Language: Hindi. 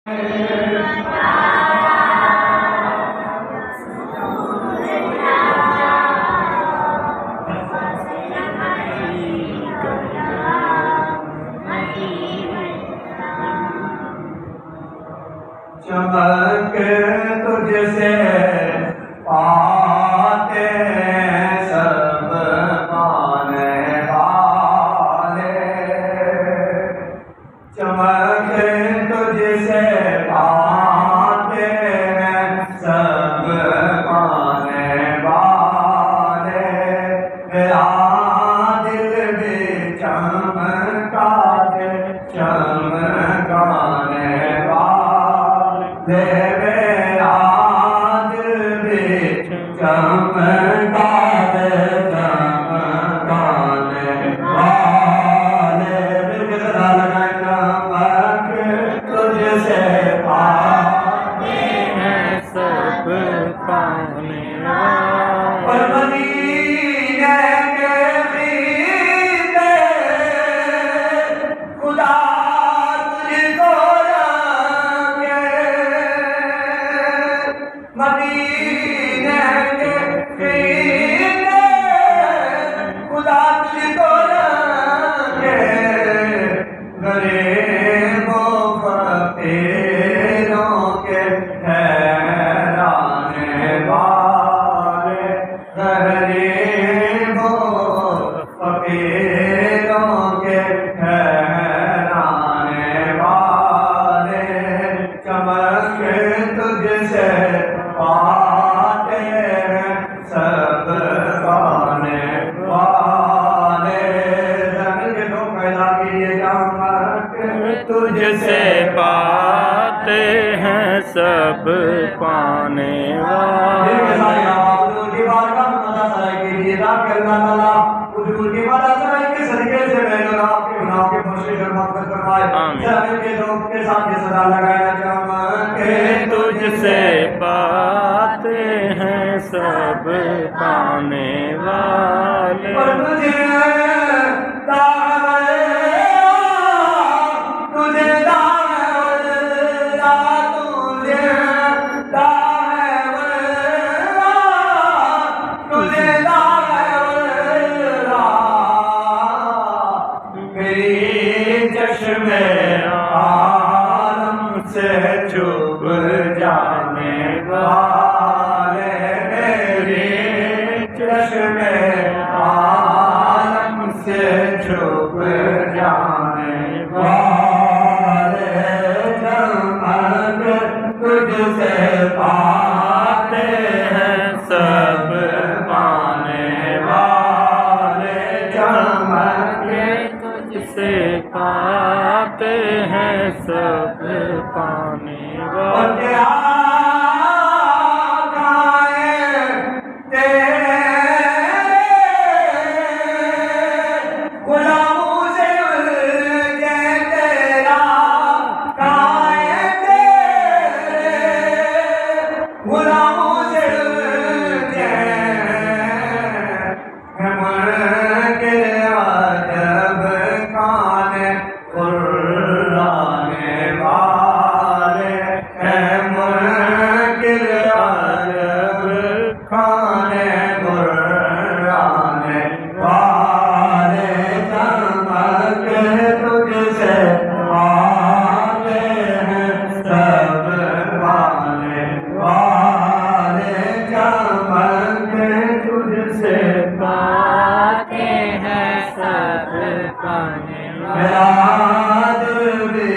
चमक तुझसे पाते सब पाने वाले, चमक तुझसे पाते सब पाने वाले, मेरा दिल भी चमका दे चमकाने वाले, मेरा दिल भी चमका दे चमकाने वाले, बिगड़ा लगा चमक तुझसे पाते हैं सब पाने वाले, खुदा तुझको रंगे, मदीने के कीने खुदा तुझको रंगे, गरीबों फकीरों के ठहराने वाले, गरीबों फकीरों के ठहराने वाले, चमक तुझसे पाते हैं सब पाने वाले, जमीन के लोग पैदा किए चमक तुझसे पाते हैं सब पाने वाले, दीवार का सराय के लिए करना तला उनकी वाला सराय के सदके से मैंने आपके गुनाहों के बख्शे कर माफ फरमाए, जमीन के लोग के साथ ये सदा लगाया चमक तुझसे पाते हैं सब पाने वाले, पर तुझे चश्मे आलम से छुप जाने वाले, मेरे चश्मे आलम से छुप जाने वाले, चमक तुझसे पाते हैं सब पाने वाले, चमक तुझसे पाते हैं सब पाने वाले, पाते हैं सब पाने वाले, मेरा दिल भी